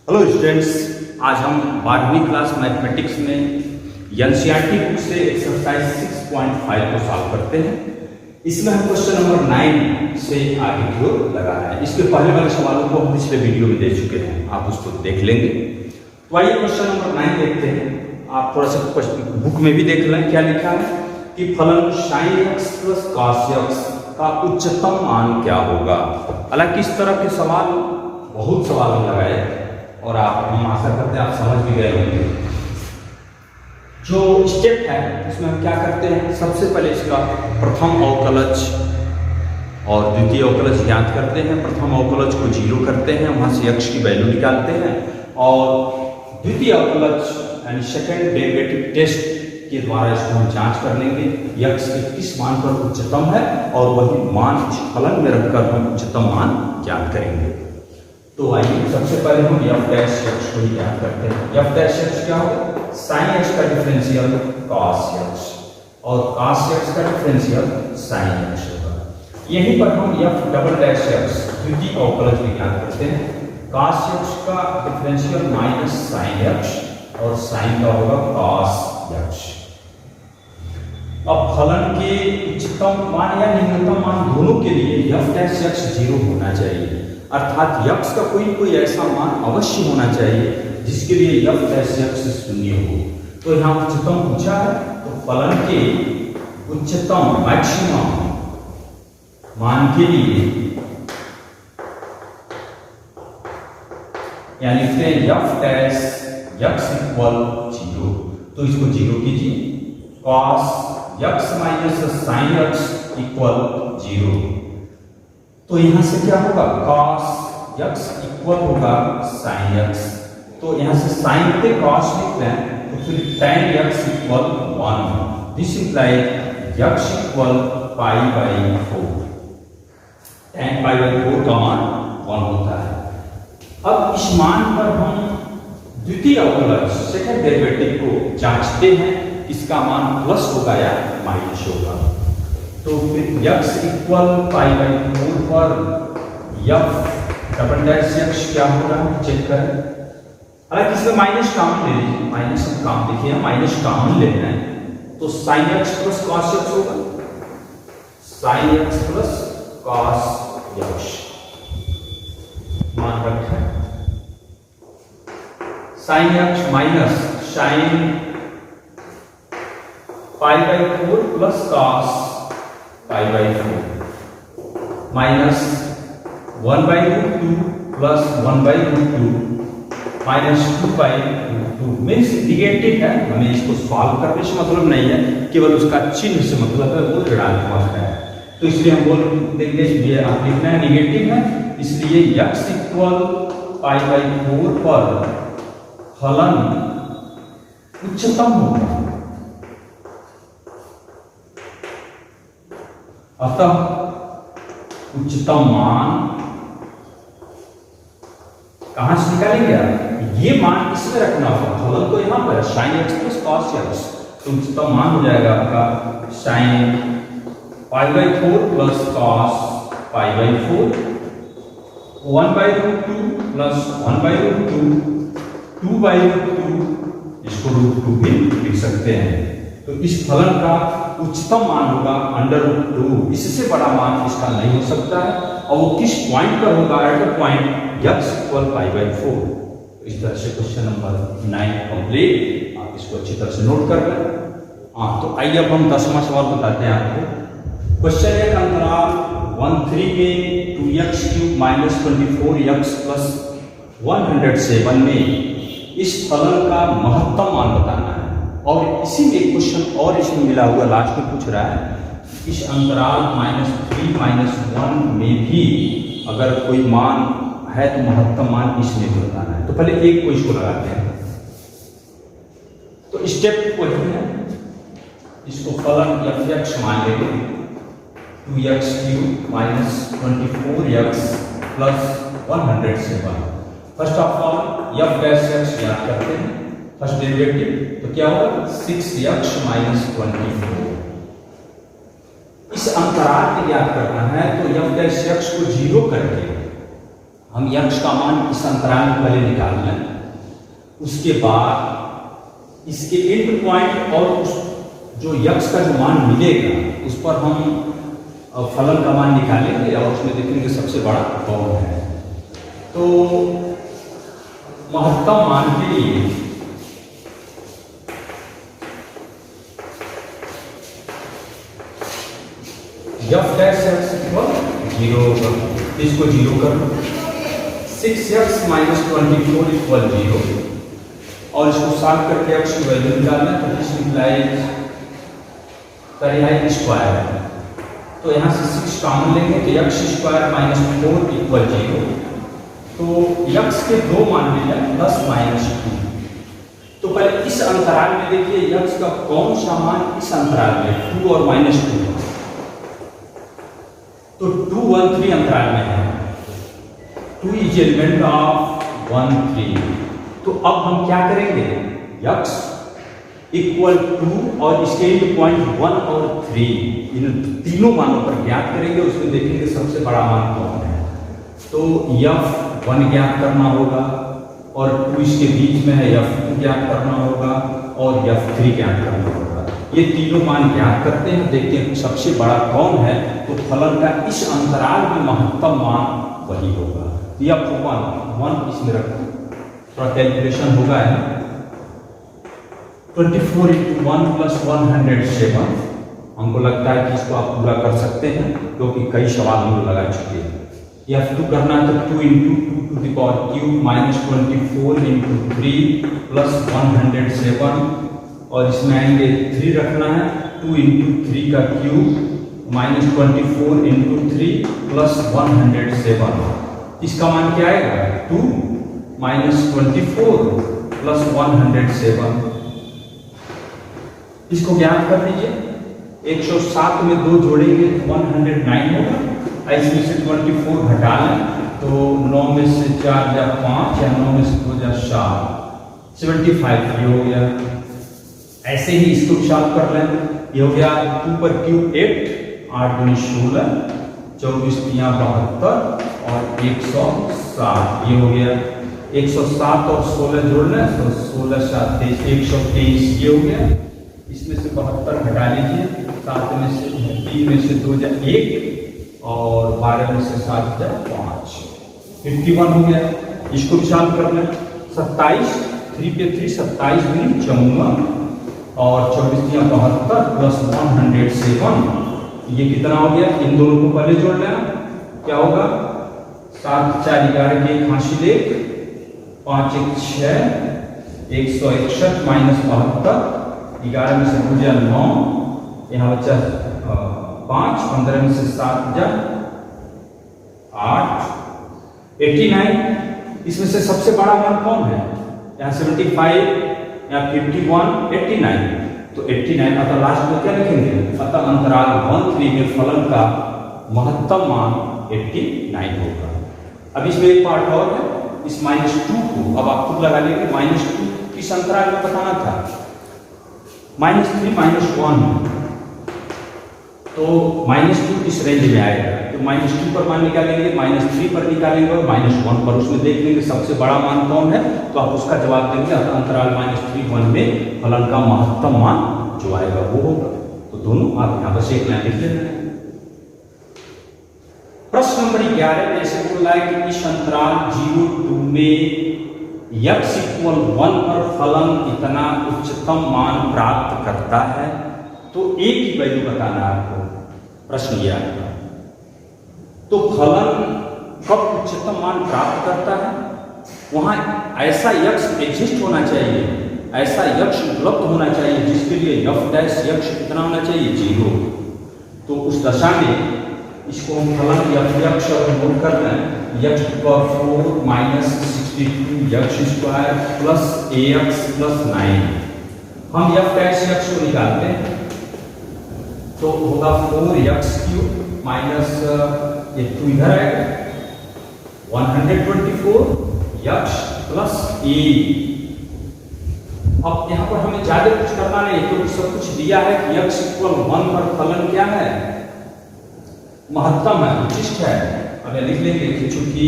Hello students, आज हम 12वीं क्लास मैथमेटिक्स में एनसीईआरटी बुक से एक्सरसाइज 6.5 को सॉल्व करते हैं। इसमें हम क्वेश्चन नंबर 9 से आगे की ओर लगा रहे हैं। इसके पहले वाले सवालों को हम पिछले वीडियो में दे चुके हैं, आप उसको देख लेंगे। तो आइए क्वेश्चन नंबर 9 देखते हैं। आप थोड़ा सा बुक में भी देख लें क्या लिखा है कि फलन sin x plus cos x का उच्चतम मान क्या होगा। हालांकि इस तरह के सवाल बहुत सवाल हम लगाए और हम आशा करते हैं आप समझ भी गए होंगे। जो स्टेप है इसमें हम क्या करते हैं, सबसे पहले इसका प्रथम अवकलज और द्वितीय अवकलज ज्ञात करते हैं। प्रथम अवकलज को 0 करते हैं, वहां से x की वैल्यू निकालते हैं और द्वितीय अवकलज यानी सेकेंड डेरिवेटिव टेस्ट के द्वारा इसको हम जांच कर लेंगे x के किस मान पर उच्चतम है और वही मान इस फलन में रखकर हम उच्चतम मान ज्ञात करेंगे। तो आइए सबसे पहले हम f डैश x को ही ज्ञात करते हैं। f डैश x क्या होगा, sin x का डिफरेंशियल cos x और cos x का डिफरेंशियल sin x होगा। यहीं पर हम f डबल डैश x द्वितीय अवकलज भी ज्ञात करते हैं। cos x का डिफरेंशियल माइनस sin x और sin का होगा cos x। अब फलन के उच्चतम मान या निम्नतम मान दोनों के लिए f डैश x 0 होना चाहिए, अर्थात x का कोई ऐसा मान अवश्य होना चाहिए जिसके लिए f डैश x 0 हो। तो यहाँ उच्चतम पूछा है, तो फलन के उच्चतम मैक्सिमम मान के लिए यानी f डैश x इक्वल 0, तो इसको 0 कीजिए। cos x minus sin x equal 0, तो यहां से क्या होगा, cos x इक्वल होगा sin x। तो यहां से sin पे cos लिखते हैं तो फिर tan x equal 1। This implies x equal pi by 4। tan pi by 4 का मान 1 होता है। अब इस मान पर हम द्वितीय अवकलज सेकंड डेरिवेटिव को जांचते हैं, इसका मान प्लस होगा या माइनस होगा। तो फिर x इक्वल पाई बाई 4 पर f डबल डैश x क्या हो रहा है चेक करें। हालांकि इसमें माइनस कॉमन ले लीजिए, माइनस हम काम देखिए माइनस कॉमन लेना है तो sin x plus cos x होगा। sin x plus cos x मान रखें। sin x minus sin pi by 4 plus cos pi by 4 minus 1 by root 2 plus 1 by root 2 minus 2 by root 2 means negative है। हमें इसको solve करने से मतलब नहीं है, केवल उसका चिन्ह से मतलब है, वो ऋणात्मक है। तो इसलिए हम बोल देंगे ये आप लिखना है निगेटिव है, इसलिए x इक्वल पाई बाई 4 पर फलन उच्चतम होगा। अतः उच्चतम मान कहां से निकालेंगे आप, ये मान इसमें रखना होगा। फलन तो यहां पर sin x plus cos x, तो उच्चतम मान हो जाएगा आपका sin pi by 4 plus cos pi by 4 1 by root 2 plus 1 by root 2 2 by root 2, इसको रूट 2 भी लिख सकते हैं। तो इस फलन का उच्चतम मान होगा अंडर रूट 2, इससे बड़ा मान इसका नहीं हो सकता है। और वो किस पॉइंट पर होगा, at the point x equal pi by 4। इस तरह से क्वेश्चन नंबर 9 कंप्लीट। आप इसको अच्छी तरह से नोट कर लें। हाँ, तो आइए अब हम 10वां सवाल बताते हैं आपको। क्वेश्चन एक अंतराल 1-3 में 2x cube minus 24x plus 107 में इस फलन का महत्तम मान बताना है। और इसी में एक क्वेश्चन और इसमें मिला हुआ लास्ट में पूछ रहा है, इस अंतराल -3 -1 में भी अगर कोई मान है तो महत्तम मान इसमें भी बताना है। तो पहले एक को इसको लगाते हैं। तो स्टेप को है, इसको फलन f(x) मान लेंगे 2x cube minus 24x plus 107। First of all f dash x ज्ञात करते हैं, फर्स्ट डेरिवेटिव तो क्या होगा 6x माइनस 24। इस अंतराल को ज्ञात करना है तो f डैश x को 0 करके हम यक्ष का मान इस अंतराल में पहले निकाल लें, उसके बाद इसके एंड पॉइंट और उस जो यक्ष का जो मान मिलेगा उस पर हम फलन का मान निकालेंगे और उसमें देखेंगे सबसे बड़ा कौन है। तो महत्तम मान के लिए एफ डैश एक्स इक्वल 0 होगा, इसको 0 कर लो। 6x माइनस 24 इक्वल 0 और इसको सॉल्व करके x की वैल्यू निकालना, तो दिस इंप्लाइज करेगा स्क्वायर है, तो यहाँ से 6 कॉमन लेंगे तो x स्क्वायर माइनस 4 इक्वल 0। तो x के दो मान मिले प्लस माइनस 2। तो पहले इस अंतराल में देखिए x का कौन सा मान इस अंतराल में 2 और माइनस 2, तो 2 1 3 अंतराल में है। 2 इज एलिमेंट ऑफ 1 3। तो अब हम क्या करेंगे, x इक्वल 2 और इसके एंड पॉइंट 1 और 3 इन तीनों मानों पर ज्ञात करेंगे, उसमें देखेंगे सबसे बड़ा मान कौन है। तो f1 ज्ञात करना होगा और 2 इसके बीच में है, f2 ज्ञात करना होगा और f3 ज्ञात करना होगा। ये तीनों मान ज्ञात करते हैं, देखते हैं सबसे बड़ा कौन है, तो फलन का इस अंतराल में महत्तम मान वही होगा। f1 इसमें रखो, थोड़ा कैलकुलेशन होगा है। 24 × 1 + 107, हमको लगता है कि इसको आप पूरा कर सकते हैं क्योंकि कई सवाल हम लोग लगा चुके हैं। f2 करना है तो 2 × 2 to the power cube minus 24 × 3 + 107 और इसमें आएंगे 3 रखना है, 2 × 3 का क्यूब माइनस 24 × 3 + 107। इसका मान क्या आएगा 2 माइनस 24 + 107। इसको ज्ञात कर लीजिए। 107 में 2 जोड़ेंगे तो 109 होगा, इसमें से 24 घटा लें तो 9 में से 4 जा 5 या 9 में से 2 जा 7, 75 ये हो गया। ऐसे ही इसको सॉल्व कर लें, ये हो गया 2 पर क्यूब 8, 8 × 16, 24 × 72 और 107 ये हो गया। 107 और 16 जोड़ लें तो 16 × 7 = 123 ये हो गया। इसमें से 72 घटा लीजिए, 7 में से 3 में से 2 जा 1 और 12 में से 7 जा 5, 51 हो गया। इसको भी सॉल्व कर लें, 27 3 पे 3 27 × 54 और 24 × 72 + 107 ये कितना हो गया। इन दोनों को पहले जोड़ लेना, क्या होगा 7 4 11 के 1 हासिल 1, 5 1 6, 161 माइनस 72, 11 में से 2 जा 9, यहाँ बचा 5, 15 में से 7 जा 8, 89। इसमें से सबसे बड़ा मान कौन है, यहाँ 75 या 51, 89, तो 89 अतः लास्ट में क्या लिखेंगे, अतः अंतराल 1 3 में फलन का महत्तम मान 89 होगा। अब इसमें एक पार्ट और है, इस -2 को अब आप खुद लगा लेंगे। -2 किस अंतराल में बताना था, -3 -1, तो -2 इस रेंज में आएगा, तो -2 पर मान निकालेंगे, -3 पर निकालेंगे और -1 पर, उसमें देख लेंगे सबसे बड़ा मान कौन है, तो आप उसका जवाब देंगे। अंतराल -3 1 में फलन का महत्तम मान जो आएगा वो होगा। तो दोनों आप यहाँ बस एक लाइन लिख लेना है। प्रश्न नंबर 11 में ऐसे बोला है कि इस अंतराल 0 2 में x = 1 पर फलन इतना उच्चतम मान प्राप्त करता है, तो a की वैल्यू बताना है आपको। प्रश्न यह है, तो फलन कब उच्चतम मान प्राप्त करता है, वहां ऐसा x एग्जिस्ट होना चाहिए, ऐसा x उपलब्ध होना चाहिए जिसके लिए f' कितना होना चाहिए 0। तो उस दशा में इसको हम फलन f नोट कर लें, x⁴ minus 62x² plus ax plus 9। हम f' को निकालते हैं तो होगा 4x³ माइनस ये 2 इधर आएगा 124x प्लस a। अब यहाँ पर हमें ज्यादा कुछ करना नहीं क्योंकि सब कुछ दिया है कि x = 1 पर फलन क्या है, महत्तम है, उचिष्ट है। अब लिख लेंगे कि चूंकि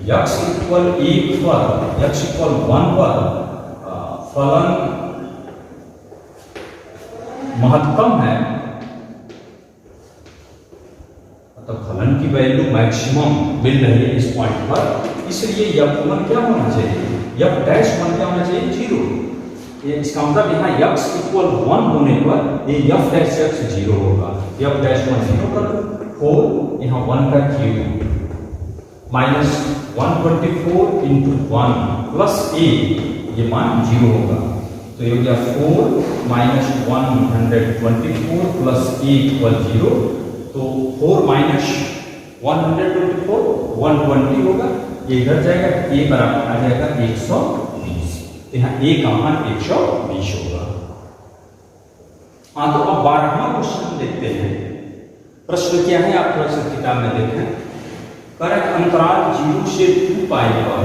x इक्वल 1 पर, x इक्वल 1 पर फलन महत्तम है, मतलब फलन की वैल्यू मैक्सिमम मिल रही है इस पॉइंट पर, इसलिए f1 क्या होना चाहिए, f डैश 1 क्या होना चाहिए, 0। ये इसका मतलब यहाँ x इक्वल 1 होने पर ये f डैश x 0 होगा, f डैश 1 0 कर दो, 4 यहाँ 1 का cube minus 124 into 1 plus a, ये मान 0 होगा, तो ये हो गया 4 माइनस 124 प्लस a इक्वल 0, तो 4 माइनस 124 120 होगा, ये इधर जाएगा, a बराबर आ जाएगा 120, तो यहाँ a का मान 120 होगा। हाँ, तो अब 12वां क्वेश्चन देखते हैं। प्रश्न क्या है, आप थोड़ा सा किताब में देखें। करक अंतराल 0 से 2 पाई पर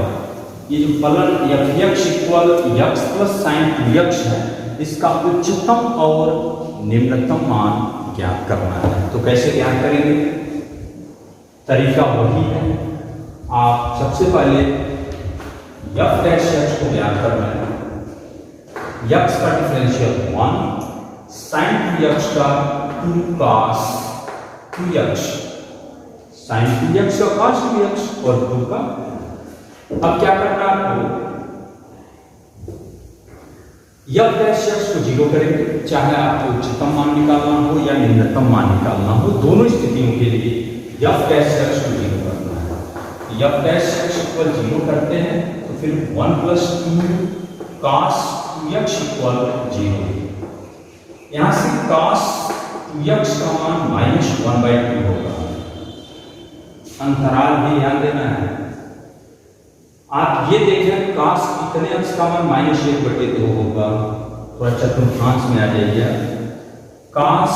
ये जो फलन f(x) equal x plus sign 2x है, इसका उच्चतम और निम्नतम मान ज्ञात करना है। तो कैसे ज्ञात करेंगे, तरीका वही है, आप सबसे पहले f डैश x को ज्ञात करना है, x का डिफरेंशियल 1, साइन 2x का 2 cos 2x, साइन 2x का cos 2x और 2 का। अब क्या करना है आपको, f डैश x को 0 करेंगे, चाहे आपको उच्चतम मान निकालना हो या निम्नतम मान निकालना हो, दोनों स्थितियों के लिए f डैश x को 0 करना है। f डैश x इक्वल 0 करते हैं तो फिर 1 प्लस 2 cos 2x इक्वल 0, यहां से cos 2x का मान माइनस 1/2 होगा। अंतराल भी ध्यान देना है, आप ये देखें cos कितने अंश का मान माइनस 1/2 होगा, थोड़ा चतुर्थांश में आ जाइए। cos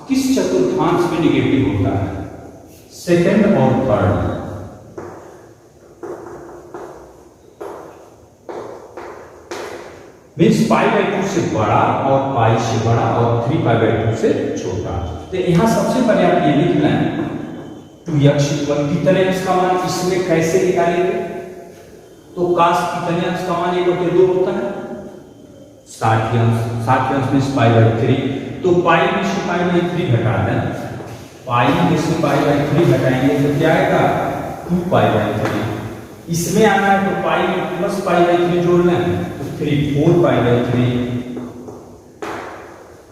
किस चतुर्थांश में निगेटिव होता है, सेकंड और थर्ड। मीन्स π/2 से बड़ा और पाई से बड़ा और 3π/2 से छोटा। तो यहाँ सबसे पहले आप ये लिख लें 2x इक्वल कितने अंश का मान, इसमें कैसे निकालेंगे, तो cos कितने अंश का मान 1/2 होता है, 60 अंश में π/3, तो पाई में से π/3 घटा दें, पाई में से π/3 घटाएंगे तो क्या आएगा 2π/3, इसमें आना है तो पाई में प्लस π/3 जोड़ लें तो 4π/3,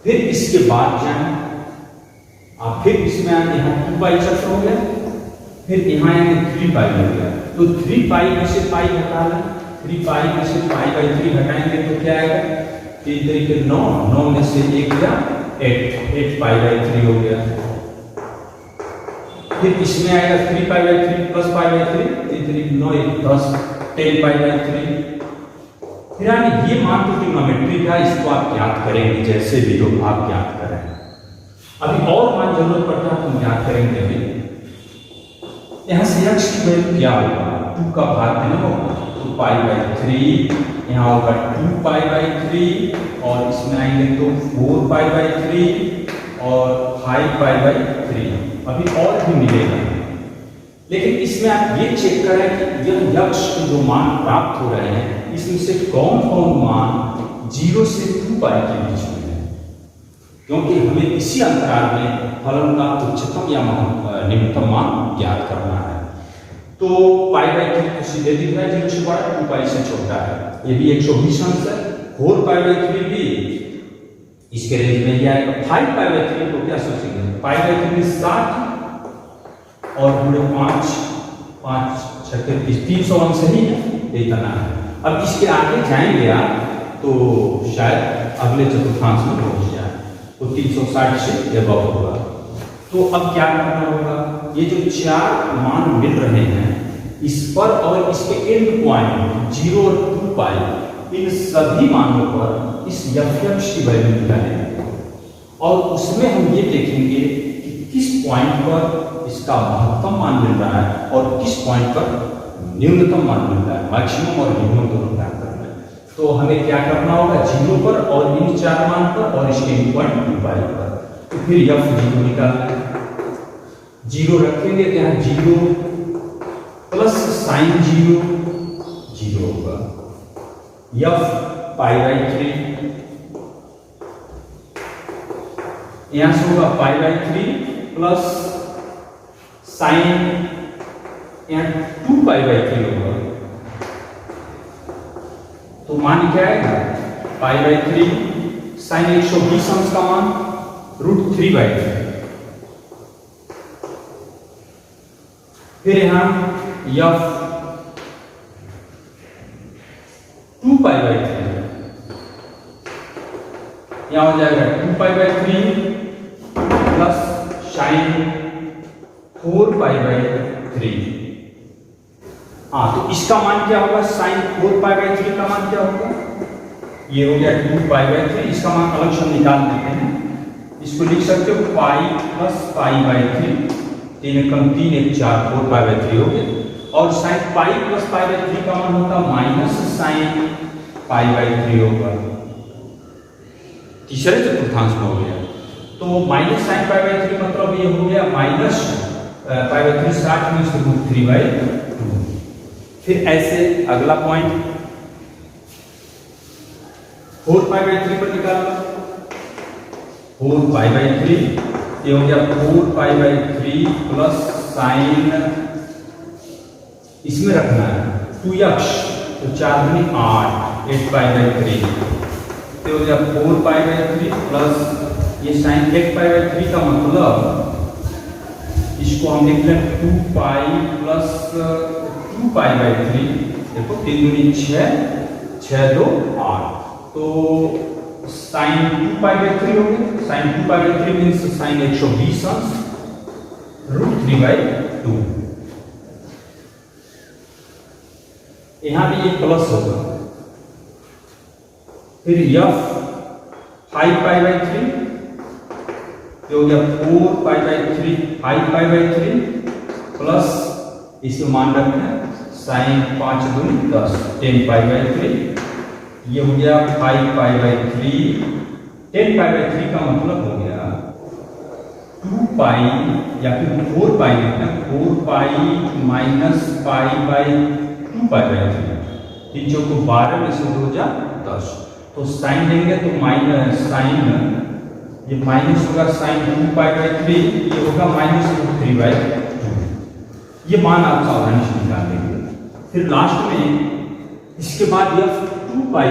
फिर इसके बाद जाए आप, फिर इसमें आने यहाँ 2π चक्र हो गया, फिर यहाँ आएंगे 3π हो गया, तो 3π में से पाई घटा लें, 3π में से π/3 घटाएंगे तो क्या आएगा, 3 तरीके 9, 9 में से 1 गया 8π/3 हो गया, फिर इसमें आएगा 3π/3 प्लस π/3, 3 तरीके 9 1 10 10π/3। फिर यानी ये मान तो ट्रिग्नोमेट्री का, इसको आप ज्ञात करेंगे जैसे भी हो आप ज्ञात करें। अभी और मान जरूरत पड़ता है तो ज्ञात करेंगे। अभी यहाँ से x की वैल्यू क्या होगा, 2 का भाग देना होगा, तो π/3, यहाँ होगा 2π/3 और इसमें आएंगे तो 4π/3 और 5π/3, अभी और भी मिलेगा। लेकिन इसमें आप ये चेक करें कि यह x जो मान प्राप्त हो रहे हैं इसमें से कौन कौन मान 0 से 2π के बीच में है, क्योंकि हमें इसी अंतराल में फलन का उच्चतम या निम्नतम मान ज्ञात करना है। तो π/3 तो सीधे दिख रहा है 0 से बड़ा, 2π से छोटा है, ये भी 120 अंश है, 4π/3 भी इसके रेंज में ही आएगा। 5π/3 को क्या सोचेंगे, π/3 60 और पूरे 5 300 अंश ही इतना है। अब इसके आगे जाएंगे आप तो शायद अगले चतुर्थांश में पहुंच जाए, तो 360 से एबव होगा। तो अब क्या करना होगा, ये जो 4 मान मिल रहे हैं इस पर और इसके एंड पॉइंट 0 और 2π, इन सभी मानों पर इस f(x) की वैल्यू निकालेंगे और उसमें हम ये देखेंगे कि किस पॉइंट पर इसका महत्तम मान मिल रहा है और किस पॉइंट पर न्यूनतम मान मिल रहा है, मैक्सिमम और मिनिमम दोनों ज्ञात करना है। तो हमें क्या करना होगा, 0 पर और इन 4 मान पर और इसके एंड पॉइंट 2π पर, तो फिर f 0 निकालना है, 0 रखेंगे तो यहाँ 0 प्लस साइन 0 0 होगा, f पाई बाई 3 यहां से होगा पाई बाई 3 प्लस साइन यहाँ 2 पाई बाई 3 होगा, तो मान क्या आएगा पाई बाई 3 साइन 120 अंश का मान √3 बाई 3। फिर यहां f 2 पाई बाई 3 यहां हो जाएगा 2 pi by 3 plus sign 4 pi by 3। हाँ, तो इसका मान क्या होगा, साइन 4 पाई बाई 3 का मान क्या होगा, ये हो गया 2 पाई बाई 3। इसका मान अलग से निकाल देते हैं, इसको लिख सकते हो pi plus pi by 3, 3 come 3 1 4 4 pi by 3 हो गया। और sine pi plus pi by 3 का मान होता माइनस साइन पाई बाई 3 होगा, तीसरे चतुर्थांश में हो गया। तो माइनस साइन पाई बाई 3 मतलब ये हो गया माइनस पाई बाई 3 60 में से √3 बाई 2। फिर ऐसे अगला पॉइंट 4 पाई बाई 3 पर निकालना, 4 पाई बाई 3 ये हो गया 4 पाई बाई 3 प्लस साइन, इसमें रखना है 2x, तो 4 दूनी 8 8 पाई बाई 3 तो हो गया 4 पाई बाई 3 प्लस ये साइन 8 पाई बाई 3 का मतलब इसको हम लिख लें 2 पाई प्लस 2 पाई बाई 3, देखो 3 दूनी 6 6 2 8, तो साइन 2 पाई बाई 3 हो गया। Sine 2 pi by 3 means sine 120 अंश √3 बाई 2। यहां भी ये प्लस होगा, फिर f 5 पाई बाई 3 हो गया 4 पाई बाई 3 5 पाई बाई 3 प्लस इसमें मान रखना है साइन 5 दूनी 10 10 पाई बाई 3, ये हो गया 5 पाई बाई 3 10 पाई बाई 3 का मतलब हो गया 2 पाई या फिर 4 पाई लिखना, 4 pi minus pi by 2 pi by 3, 3 चौको 12 में से 2 जा 10, तो साइन लेंगे तो माइनस साइन ये माइनस होगा साइन 2 पाई बाई 3, ये होगा माइनस √3 बाई 2। ये मान आप सावधानी से निकाल लेंगे। फिर लास्ट में इसके बाद यह 2 पाई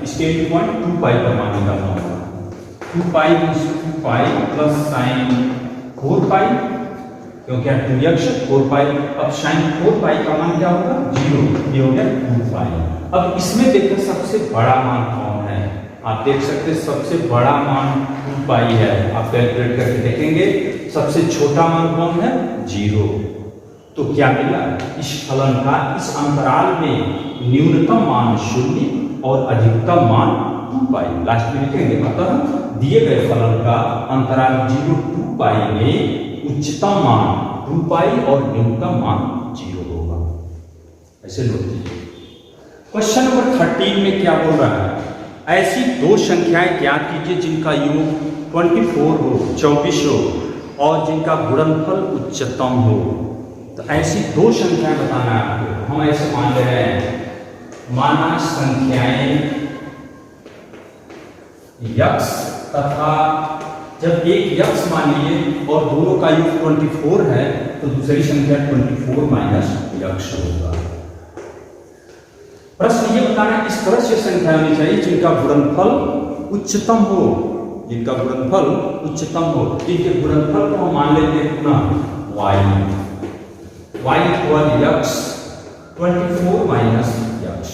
इसके एंड पॉइंट 2 पाई पर मान निकालना होगा, 2 पाई मीन्स 2 पाई प्लस साइन 4 पाई क्योंकि 2x 4 पाई, अब साइन 4 पाई का मान क्या होगा 0, ये हो गया 2 पाई। अब इसमें देखिए सबसे बड़ा मान कौन है, आप देख सकते हैं सबसे बड़ा मान 2 पाई है, आप कैलकुलेट करके देखेंगे सबसे छोटा मान कौन है 0। तो क्या मिला, इस फलन का इस अंतराल में न्यूनतम मान 0 और अधिकतम मान 2 पाई, लास्ट में लिखेंगे। अतः दिए गए फलन का अंतराल 0 2 पाई में उच्चतम मान 2 पाई और न्यूनतम मान 0 होगा। ऐसे नोट कीजिए। क्वेश्चन नंबर 13 में क्या बोल रहा है, ऐसी दो संख्याएं ज्ञात कीजिए जिनका योग 24 हो 24 हो और जिनका गुणनफल उच्चतम हो। तो ऐसी दो संख्याएं बताना है आपको, हम ऐसे मान ले रहे हैं माना संख्याएं x तथा जब एक x मान लिए और दोनों का योग 24 है तो दूसरी संख्या 24 माइनस x होगा। प्रश्न ये बताना इस तरह से संख्या होनी चाहिए जिनका गुणनफल उच्चतम हो, जिनका गुणनफल उच्चतम हो। इनके गुणनफल को हम मान लेते हैं पुनः y equal x 24 minus x।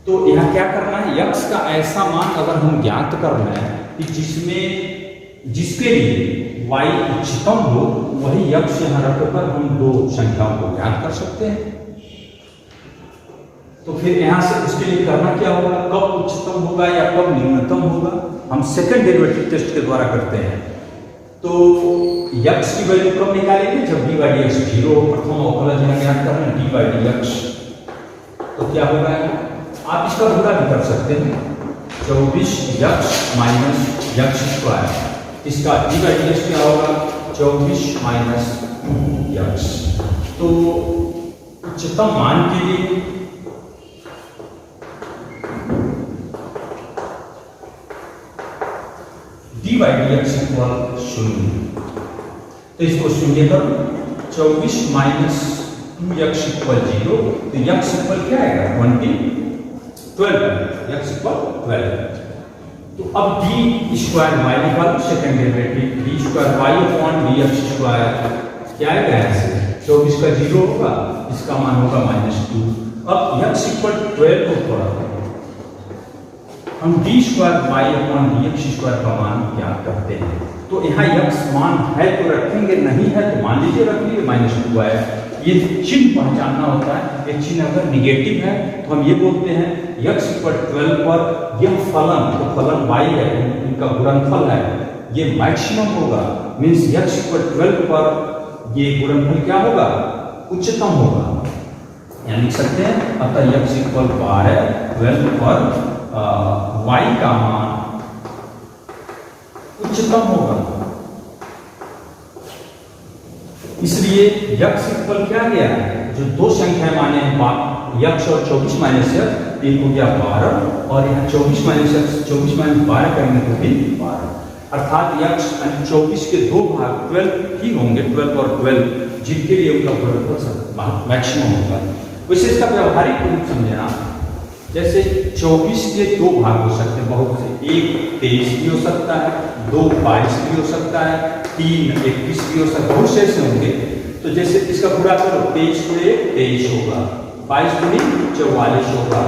तो यहाँ क्या करना है, x का ऐसा मान अगर हम ज्ञात करना है कि जिसके लिए y उच्चतम हो वही x यहाँ रखकर हम दो संख्याओं को ज्ञात कर सकते हैं। तो फिर यहाँ से उसके लिए करना क्या होगा, कब उच्चतम होगा या कब न्यूनतम होगा, हम सेकंड डेरिवेटिव टेस्ट के द्वारा करते हैं। तो x की वैल्यू कब निकालेंगे, जब d बाई dx 0 हो। प्रथम अवकलज यहाँ ज्ञात करना d बाई dx, तो क्या होगा, आप इसका गुणा भी कर सकते हैं 24x माइनस x स्क्वायर, इसका d बाई dx क्या होगा 24 माइनस 2x। तो उच्चतम मान के लिए dy/dx इक्वल 0। तो इसको शून्य करो, 24 माइनस 2x इक्वल 0। तो x इक्वल क्या आएगा 12, x इक्वल 12। तो अब डी स्क्वायर वाई निकालो, second derivative D square Y upon D X square क्या आएगा ऐसे, 24 का 0 होगा, इसका मान होगा -2। अब x इक्वल 12 को थोड़ा हम D square Y upon D X square का मान ज्ञात करते हैं। तो यहाँ x मान है तो रखेंगे, नहीं है तो मान लीजिए रख लीजिए -2 है। ये चिन्ह पहचानना होता है, ये चिन्ह अगर निगेटिव है तो हम ये बोलते हैं x इक्वल 12 पर यह फलन, तो फलन y है, इनका गुणनफल है, ये मैक्सिमम होगा। मीन्स x इक्वल 12 पर ये गुणनफल क्या होगा, उच्चतम होगा। यानी लिख सकते हैं अतः x इक्वल 12 पर y का मान उच्चतम होगा। इसलिए x इक्वल क्या गया, जो दो संख्या माने x और 24 माइनस x, एक हो गया 12 और यहाँ 24 माइनस x, 24 माइनस 12 करेंगे तो भी 12, अर्थात x 24 के दो भाग 12 ही होंगे, 12 और 12, जिनके लिए उनका गुणनफल मैक्सिमम होगा। वैसे इसका व्यवहारिक रूप समझना, जैसे 24 के दो भाग हो सकते हैं बहुत से, एक 23 भी हो सकता है, 2 22 भी हो सकता है, 3 21 भी हो सकता है, बहुत से ऐसे होंगे। तो जैसे इसका पूरा करो, 23 को 23 होगा, 22 को 44 होगा,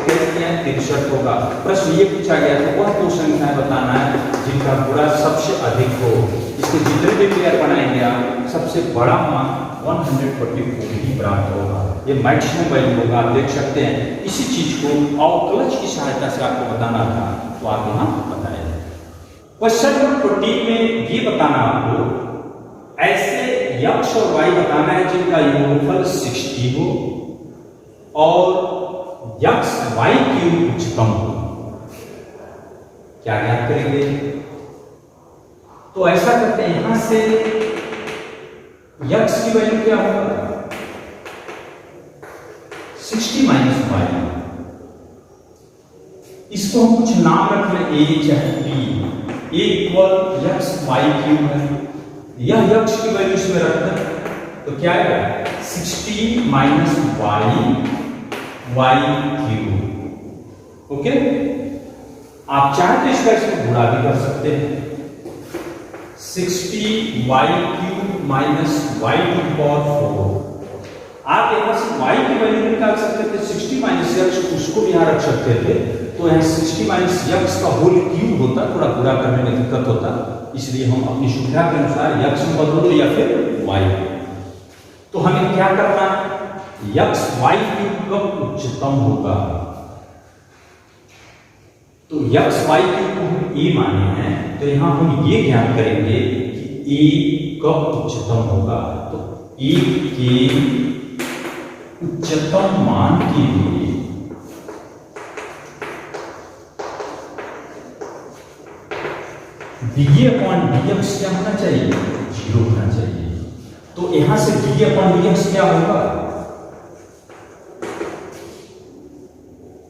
63 होगा। प्रश्न ये पूछा गया तो वह दो संख्याएं बताना है जिनका पूरा सबसे अधिक हो। इसके जितने भी पेयर बनाएंगे आप, सबसे बड़ा मान 144 ही प्राप्त होगा, ये मैक्सिमम वैल्यू होगा। आप देख सकते हैं इसी चीज को अवकलज की सहायता से आपको बताना था, तो आप यहाँ बताएं। क्वेश्चन नंबर 14 में ये बताना आपको, ऐसे x और y बताना है जिनका योगफल 60 हो और x y क्यूब उच्चतम हो। क्या ज्ञात करेंगे, तो ऐसा करते हैं, यहां से x की वैल्यू क्या होगा 60 माइनस y, इसको हम कुछ नाम रख लें a चाहे b, a equal x y cube है, यह x की वैल्यू इसमें रख दें तो क्या आएगा 60 माइनस y क्यूब। ओके, आप चाहे तो इसका इसमें गुणा भी कर सकते हैं, 60 y cube minus y to the power 4। आप यहां से y की वैल्यू निकाल सकते थे, 60 माइनस x, उसको भी यहां रख सकते थे, तो यहां 60 माइनस x का होल क्यूब होता, थोड़ा गुणा करने में दिक्कत होता, इसलिए हम अपनी सुविधा के अनुसार x में बदल दो या फिर y। तो हमें क्या करना है, x y क्यूब कब उच्चतम होगा, तो x y क्यूब को हम a माने हैं, तो यहां हम ये ज्ञात करेंगे कि a कब उच्चतम होगा। तो a के उच्चतम मान के लिए डी अपॉन डी एक्स क्या होना चाहिए, 0 होना चाहिए। तो यहां से डी अपॉन डी एक्स क्या होगा,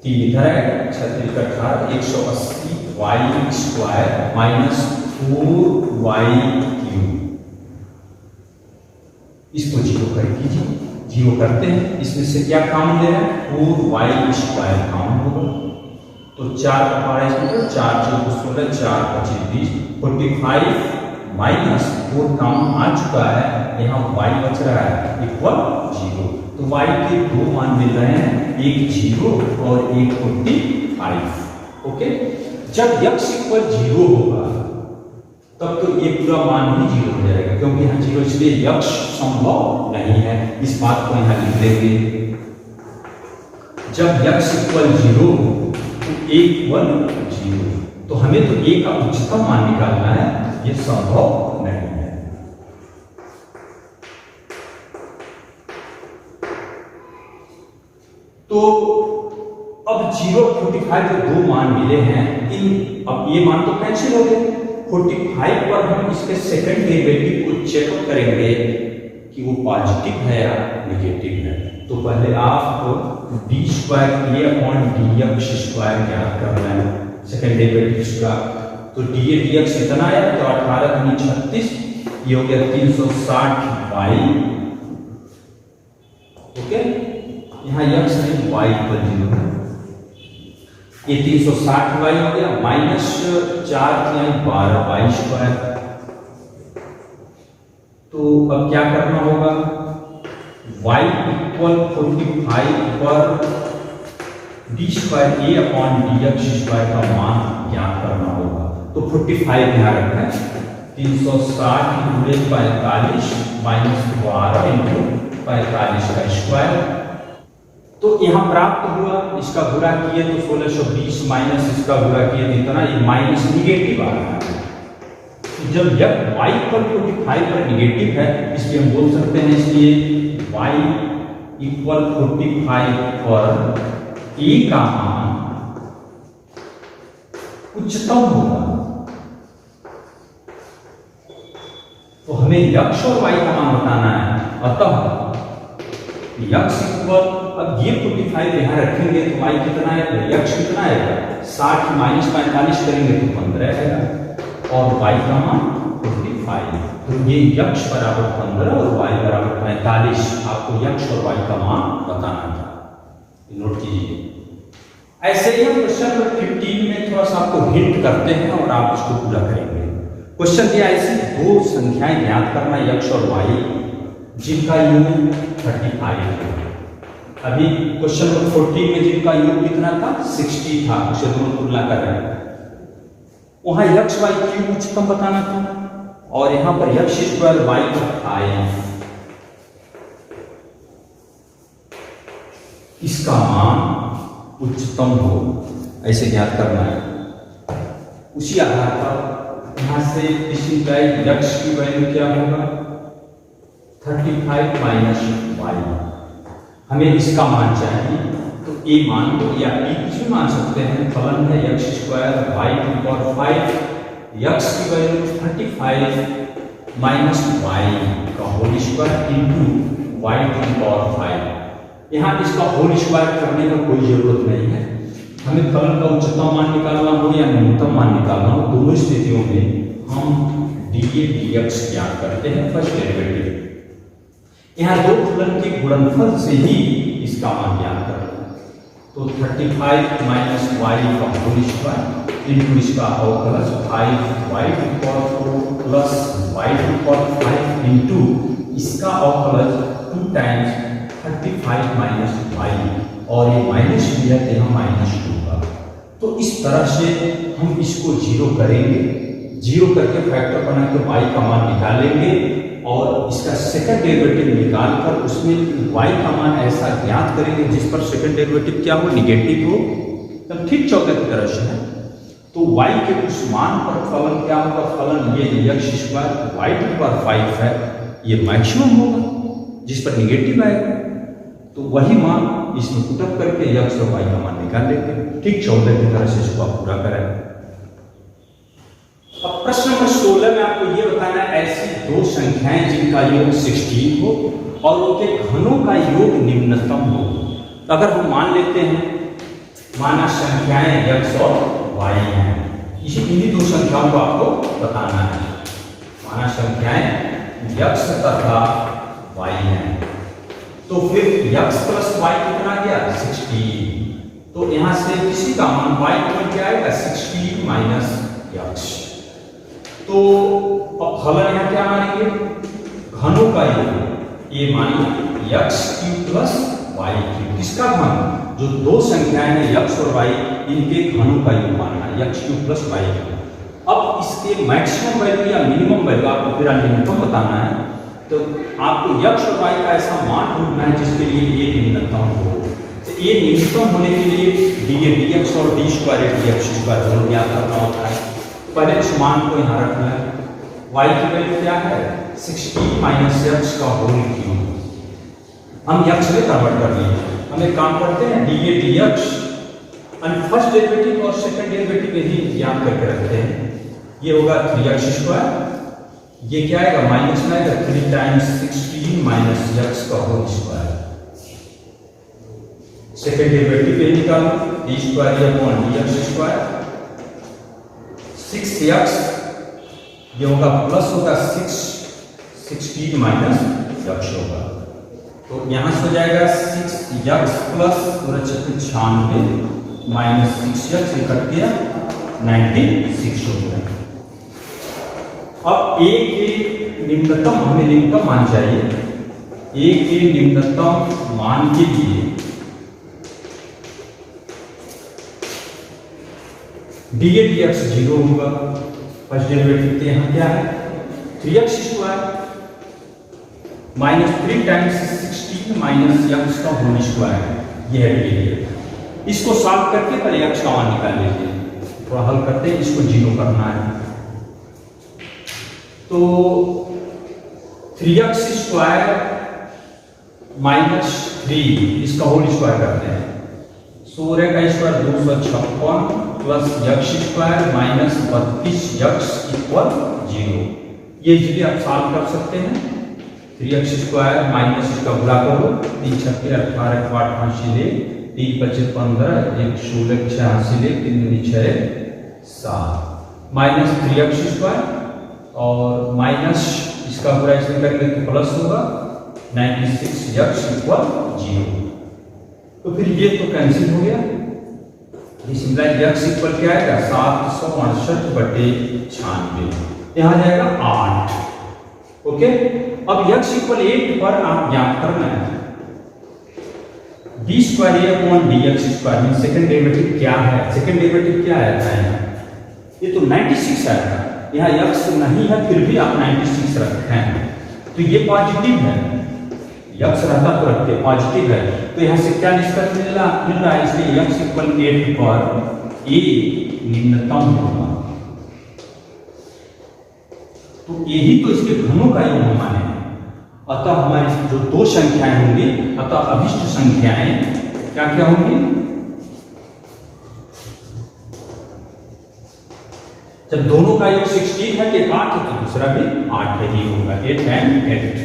3 इधर आएगा, 36 का 18, 180 Y square minus 4y cube, इसको 0 कर दीजिए, 0 करते हैं, इसमें से क्या कॉमन ले रहे हैं 4y स्क्वायर कॉमन होगा, तो 4 का पारा इसमें 4 4 16 4 25 20, 45 माइनस 4 कॉमन आ चुका है, यहाँ y बच रहा है इक्वल 0। तो y के दो मान मिल रहे हैं, एक 0 और एक 45। ओके, जब x इक्वल 0 होगा तब तो ये पूरा मान ही 0 हो जाएगा, क्योंकि यहाँ 0 इसलिए x संभव नहीं है, इस बात को यहाँ लिख लेंगे। जब x इक्वल 0 तो a इक्वल 0, तो हमें तो a का उच्चतम मान निकालना है, ये संभव नहीं है। तो अब 0 45 जो दो मान मिले हैं, इन अब ये मान तो कैंसिल हो गए, 45 पर हम इसके सेकंड डेरिवेटिव को चेकअप करेंगे कि वो पॉजिटिव है या निगेटिव है। तो पहले आप डी स्क्वायर ए अपॉन डी एक्स स्क्वायर ज्ञात करना है सेकेंड डेरिवेटिव का। तो डी ए डी एक्स इतना है, तो 18 दूनी 36, ये हो गया 360 वाई। ओके, यहाँ एक्स नहीं वाई इक्वल 0 है, ये 360 वाई हो गया माइनस 4 12 वाई स्क्वायर। तो अब क्या करना होगा, y इक्वल 45 पर डी स्क्वायर ए अपॉन डी एक्स स्क्वायर का मान ज्ञात करना होगा। तो 45 यहाँ रखना है, 360 गुणे 45 माइनस 12 इंटू 45 का स्क्वायर। तो यहाँ प्राप्त हुआ, इसका गुणा किए तो 1620 माइनस इसका गुणा किए तो इतना, ये माइनस निगेटिव आ रहा है। जब y पर 45 पर निगेटिव है, इसलिए हम बोल सकते हैं, इसलिए y इक्वल 45 पर a का मान उच्चतम होगा। तो हमें x और y का मान बताना है, अतः x इक्वल, अब ये 45 यहाँ रखेंगे तो y कितना है, x कितना आएगा 60 माइनस 45 करेंगे तो 15 आएगा, और y का मान 45। तो ये x बराबर 15 और y बराबर 45, आपको x और y का मान बताना था, नोट कीजिए। ऐसे ही हम क्वेश्चन नंबर 15 में थोड़ा सा आपको हिंट करते हैं और आप इसको पूरा करेंगे। क्वेश्चन दिया ऐसी दो संख्याएं ज्ञात करना x और y जिनका योग 35 है। अभी क्वेश्चन नंबर 14 में जिनका योग कितना था 60 था, उसे दोनों तुलना कर रहे हैं। वहां x y क्यूब उच्चतम बताना था और यहां पर x स्क्वायर y का इसका मान उच्चतम हो, ऐसे ज्ञात करना है। उसी आधार पर यहां से इस इंप्लाइड x की वैल्यू क्या होगा 35 माइनस y, हमें इसका मान चाहिए। तो a मान लो या b कुछ भी मान सकते हैं, फलन है x square y to power 5, x की वैल्यू 35 माइनस y का whole square into y to power 5। यहाँ इसका होल स्क्वायर करने का कोई जरूरत नहीं है, हमें फलन का उच्चतम मान निकालना हो या न्यूनतम मान निकालना हो, दोनों स्थितियों में हम डी ए डी एक्स ज्ञात करते हैं फर्स्ट डेरिवेटिव। यहाँ दो फलन के गुणनफल से ही इसका मान ज्ञात करते हैं। तो 35 माइनस वाई का होल स्क्वायर इंटू इसका plus 5y to power 4 plus y to power 5 into इसका प्लस 2 टाइम्स 35 माइनस y, और ये माइनस भी है तो यहाँ माइनस 2 का। तो इस तरह से हम इसको जीरो करेंगे, जीरो करके फैक्टर बना के y का मान निकालेंगे और इसका सेकंड डेरिवेटिव निकालकर उसमें y का मान ऐसा ज्ञात करेंगे जिस पर सेकंड डेरिवेटिव क्या हो निगेटिव हो, तब ठीक 14 की तरह से है। तो y के उस मान पर फलन क्या होगा, फलन ये x square y to power 5 है, ये मैक्सिमम होगा जिस पर निगेटिव आएगा। तो वही मान इसमें पुटअप करके x और y का मान निकाल लेंगे, ठीक 14 की तरह से इसको आप पूरा करें। अब प्रश्न नंबर 16 में आपको ये बताना है ऐसी दो संख्याएं जिनका योग 16 हो और उनके घनों का योग निम्नतम हो। तो अगर हम मान लेते हैं माना संख्याएं x और y हैं, इन्हीं दो संख्याओं को आपको बताना है। माना संख्याएं x तथा y हैं, तो फिर x प्लस y कितना गया 16। तो यहां से किसी का मान y इक्वल क्या आएगा 16 माइनस x। तो अब फलन यहाँ क्या मानेंगे घनों का योग, ये मानिए x cube plus y cube, किसका घन जो दो संख्याएं हैं x और y इनके घनों का योग मानना है x cube plus y cube. अब इसके मैक्सिमम वैल्यू या मिनिमम वैल्यू आपको फिर न्यूनतम बताना है। तो आपको x और y का ऐसा मान ढूंढना है जिसके लिए a न्यूनतम हो। तो a न्यूनतम होने के लिए डी dx और डी स्क्वायर dx स्क्वायर दोनों ज्ञात करना होता है। पहले उस मान को यहाँ रखना है, y की वैल्यू क्या है 16 माइनस x का होल क्यूब, हम x में कन्वर्ट कर लिए। हम एक काम करते हैं डी dx और फर्स्ट डेरिवेटिव और सेकंड डेरिवेटिव यही ज्ञात करके रखते हैं। ये होगा 3x स्क्वायर, ये क्या आएगा, माइनस में आएगा 3 टाइम्स 16 माइनस x का होल स्क्वायर। सेकेंड डेरिवेटिव ये निकालो, D square upon dx square. 6x ये होगा प्लस होगा 16 माइनस x होगा, तो यहां से हो जाएगा 6x plus 96 minus 6x cut दिया 96 हो गया। अब a के निम्नतम हमें न्यूनतम मान चाहिए, a के निम्नतम मान के लिए dA dx 0 होगा। फर्स्ट डेरिवेटिव के यहाँ क्या है 3x square minus 3 times 16 minus x का होल स्क्वायर, ये है dA। इसको सॉल्व करके पहले x का मान निकाल लीजिए, थोड़ा हल करते हैं, इसको 0 करना है। तो 3x स्क्वायर माइनस 3 इसका होल स्क्वायर करते हैं, 16 का square 256 plus x square minus 32x equal 0। ये इजीली आप सॉल्व कर सकते हैं। 3x स्क्वायर माइनस इसका गुणा करो, 3 छक्के 18 8 5 ले, 3 25 15 1 16 86 ले, 3 6 7 माइनस 3x स्क्वायर और माइनस इसका पूरा इसमें करेंगे तो प्लस होगा 96x इक्वल 0। तो फिर ये तो कैंसिल हो गया, ये सिंपल x इक्वल क्या आएगा 768/96, यहाँ जाएगा 8। ओके, अब x इक्वल 8 पर आप ज्ञात करना है D square upon dx square में सेकंड डेरिवेटिव क्या है, सेकंड डेरिवेटिव क्या आया था यहाँ, ये तो 96 आया था, यहाँ x नहीं है फिर भी आप 96 रखे हैं, तो ये पॉजिटिव है, x रहता तो रखते पॉजिटिव है, तो यहाँ से क्या निष्कर्ष मिल रहा है, इसलिए x इक्वल 8 पर a निम्नतम होगा, तो यही तो इसके घनों का योग माने। अतः हमारी जो दो संख्याएं होंगी, अतः अभिष्ट संख्याएं क्या क्या होंगी, जब दोनों का योग 16 है कि 8 है तो दूसरा भी 8 ही होगा, 8 and 8।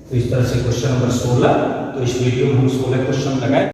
तो इस तरह से क्वेश्चन नंबर 16, तो इस वीडियो में हम 16 क्वेश्चन लगाए।